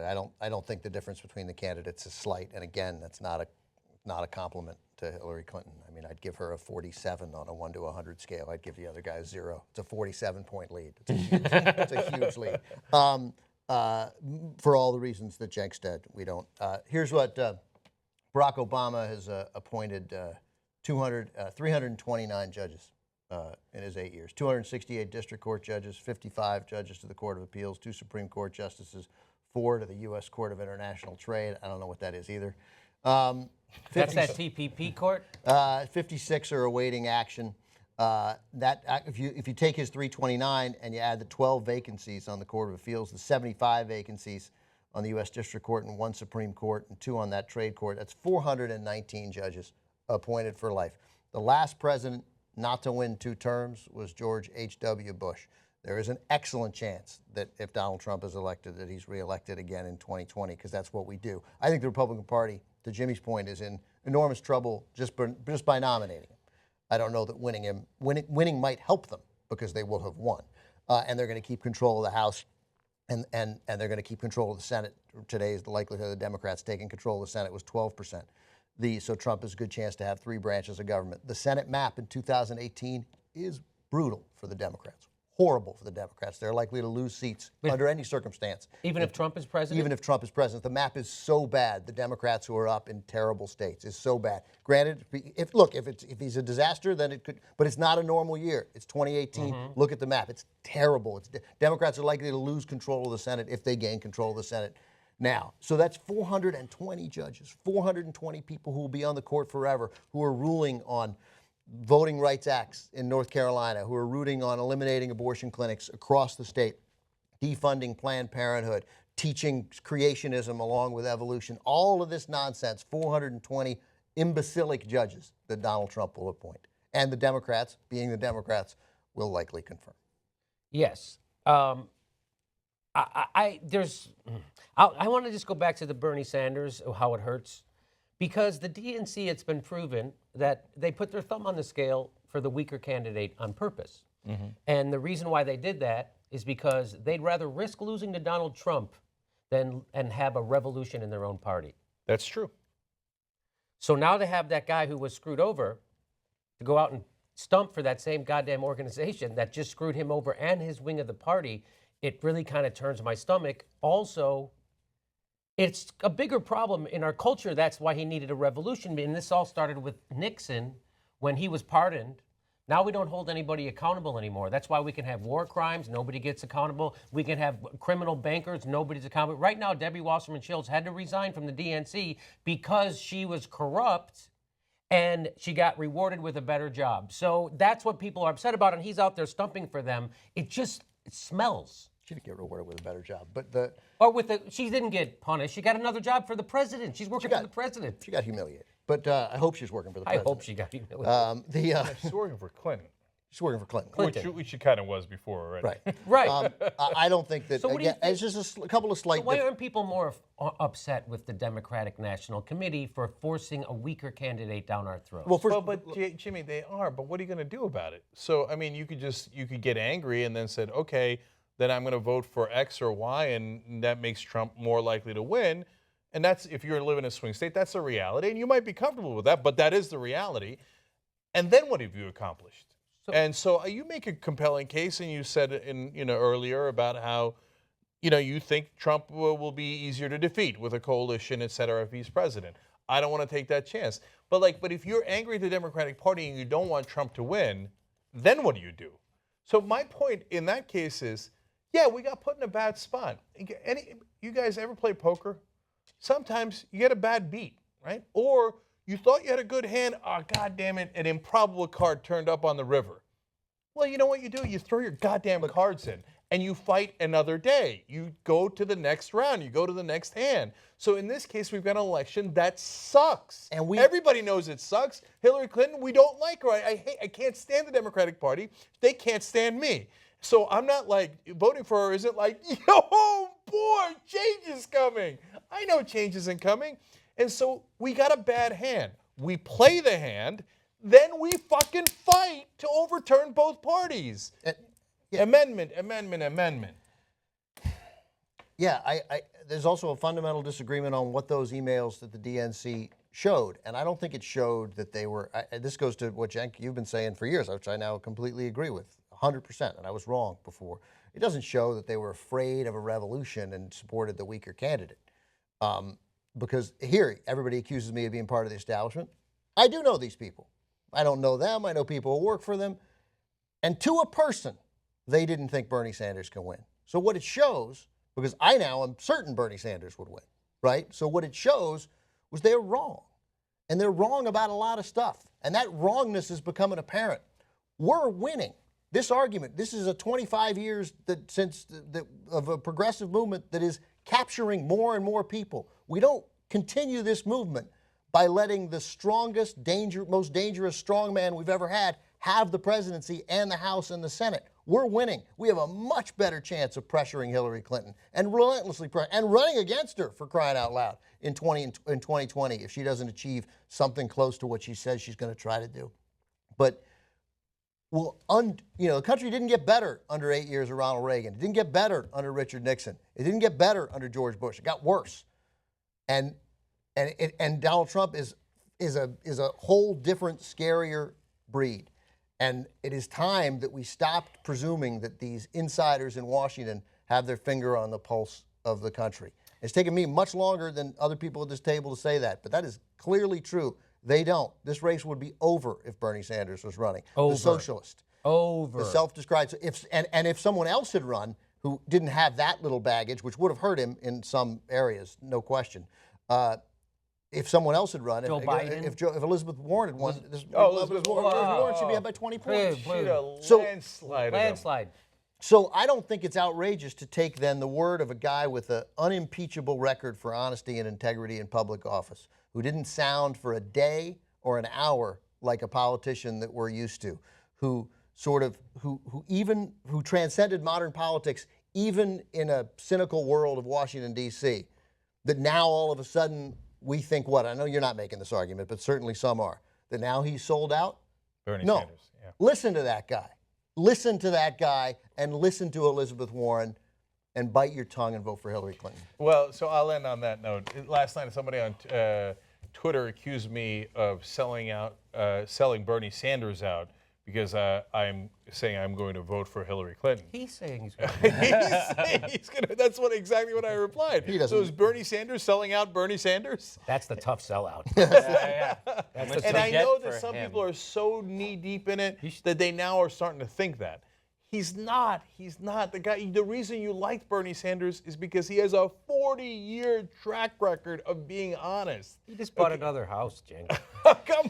exactly. I don't think the difference between the candidates is slight. And again, that's not a compliment to Hillary Clinton. I mean, I'd give her a 47 on a 1 to 100 scale. I'd give the other guy a 0. It's a 47-point lead. It's a huge lead. For all the reasons that Cenk said, we don't. Here's what Barack Obama has appointed 329 judges in his 8 years. 268 district court judges, 55 judges to the Court of Appeals, 2 Supreme Court justices, 4 to the U.S. Court of International Trade. I don't know what that is either. That's that TPP court? 56 are awaiting action. If you take his 329 and you add the 12 vacancies on the Court of Appeals, the 75 vacancies on the U.S. District Court and 1 Supreme Court and 2 on that trade court, that's 419 judges appointed for life. The last president not to win 2 terms was George H.W. Bush. There is an excellent chance that if Donald Trump is elected, that he's reelected again in 2020, because that's what we do. I think the Republican Party, to Jimmy's point, is in enormous trouble just by nominating him. I don't know that winning might help them, because they will have won. And they're going to keep control of the House, and they're going to keep control of the Senate. Today is the likelihood of the Democrats taking control of the Senate was 12%. So Trump has a good chance to have 3 branches of government. The Senate map in 2018 is brutal for the Democrats. Horrible for the Democrats. They're likely to lose seats under any circumstance. Even if Trump is president? Even if Trump is president. The map is so bad. The Democrats who are up in terrible states is so bad. Granted, if he's a disaster, then it could, but it's not a normal year. It's 2018. Look at the map. It's terrible. Democrats are likely to lose control of the Senate if they gain control of the Senate now. So that's 420 judges, 420 people who will be on the court forever, who are ruling on voting rights acts in North Carolina, who are rooting on eliminating abortion clinics across the state, defunding Planned Parenthood, teaching creationism along with evolution, all of this nonsense, 420 imbecilic judges that Donald Trump will appoint. And the Democrats, being the Democrats, will likely confirm. Yes. I want to just go back to the Bernie Sanders, how it hurts. Because the DNC, it's been proven that they put their thumb on the scale for the weaker candidate on purpose. And the reason why they did that is because they'd rather risk losing to Donald Trump and have a revolution in their own party. That's true. So now to have that guy who was screwed over to go out and stump for that same goddamn organization that just screwed him over and his wing of the party, it really kind of turns my stomach. Also, it's a bigger problem in our culture. That's why he needed a revolution. And this all started with Nixon when he was pardoned. Now we don't hold anybody accountable anymore. That's why we can have war crimes. Nobody gets accountable. We can have criminal bankers. Nobody's accountable. Right now, Debbie Wasserman Schultz had to resign from the DNC because she was corrupt and she got rewarded with a better job. So that's what people are upset about. And he's out there stumping for them. It smells. She didn't get rewarded with a better job, but she didn't get punished. She got another job for the president. She's working for the president. She got humiliated, but I hope she's working for the president. I hope she got humiliated. She's working for Clinton. She's working for Clinton. Which she kind of was before already. Right. Right. I don't think that. So Again, it's just a couple of slight. So why aren't people more upset with the Democratic National Committee for forcing a weaker candidate down our throats? Well, but Jimmy, they are. But what are you going to do about it? So I mean, you could get angry and then said, okay, then I'm going to vote for X or Y, and that makes Trump more likely to win. And that's, if you're living in a swing state, that's a reality, and you might be comfortable with that, but that is the reality. And then what have you accomplished? So you make a compelling case, and you said earlier about how you think Trump will be easier to defeat with a coalition, et cetera, if he's president. I don't want to take that chance. But if you're angry at the Democratic Party and you don't want Trump to win, then what do you do? So my point in that case is, yeah, we got put in a bad spot. You guys ever play poker? Sometimes you get a bad beat, right? Or you thought you had a good hand. Oh, God damn it, an improbable card turned up on the river. Well, you know what you do? You throw your goddamn cards in and you fight another day. You go to the next round. You go to the next hand. So in this case, we've got an election that sucks. And everybody knows it sucks. Hillary Clinton, we don't like her. I can't stand the Democratic Party. They can't stand me. So I'm not voting for her isn't yo, boy, change is coming. I know change isn't coming. And so we got a bad hand. We play the hand, then we fucking fight to overturn both parties. Yeah. Amendment. Yeah, there's also a fundamental disagreement on what those emails that the DNC showed. And I don't think it showed that they were, this goes to what, Cenk, you've been saying for years, which I now completely agree with, 100%, and I was wrong before. It doesn't show that they were afraid of a revolution and supported the weaker candidate. Because here, everybody accuses me of being part of the establishment. I do know these people. I don't know them. I know people who work for them. And to a person, they didn't think Bernie Sanders can win. So what it shows, because I now am certain Bernie Sanders would win, right? So what it shows was they're wrong. And they're wrong about a lot of stuff. And that wrongness is becoming apparent. We're winning. This argument, this is a 25 years of a progressive movement that is capturing more and more people. We don't continue this movement by letting the strongest, most dangerous strongman we've ever had have the presidency and the House and the Senate. We're winning. We have a much better chance of pressuring Hillary Clinton and relentlessly and running against her, for crying out loud, in 2020 if she doesn't achieve something close to what she says she's going to try to do. But the country didn't get better under 8 years of Ronald Reagan. It didn't get better under Richard Nixon. It didn't get better under George Bush. It got worse. And Donald Trump is a whole different, scarier breed. And it is time that we stopped presuming that these insiders in Washington have their finger on the pulse of the country. It's taken me much longer than other people at this table to say that, but that is clearly true. They don't. This race would be over if Bernie Sanders was running. Over. The socialist. Over. The self-described. If someone else had run who didn't have that little baggage, which would have hurt him in some areas, no question. If someone else had run, if Elizabeth Warren had won, Elizabeth Warren should be up by 20 points. She'd a landslide. Landslide. So I don't think it's outrageous to take then the word of a guy with an unimpeachable record for honesty and integrity in public office, who didn't sound for a day or an hour like a politician that we're used to, who transcended modern politics even in a cynical world of Washington, D.C., that now all of a sudden we think what? I know you're not making this argument, but certainly some are. That now he's sold out? Bernie Sanders, yeah. Listen to that guy. Listen to that guy and listen to Elizabeth Warren and bite your tongue and vote for Hillary Clinton. Well, so I'll end on that note. Last night, somebody on Twitter accused me of selling Bernie Sanders out because I'm saying I'm going to vote for Hillary Clinton. He's saying he's going to. He's going to. That's exactly what I replied. So is Bernie Sanders selling out Bernie Sanders? That's the tough sellout. Yeah. And I know that some people are so knee deep in it that they now are starting to think that. He's not. He's not. The guy. The reason you liked Bernie Sanders is because he has a 40-year track record of being honest. He just bought another house, Cenk. Come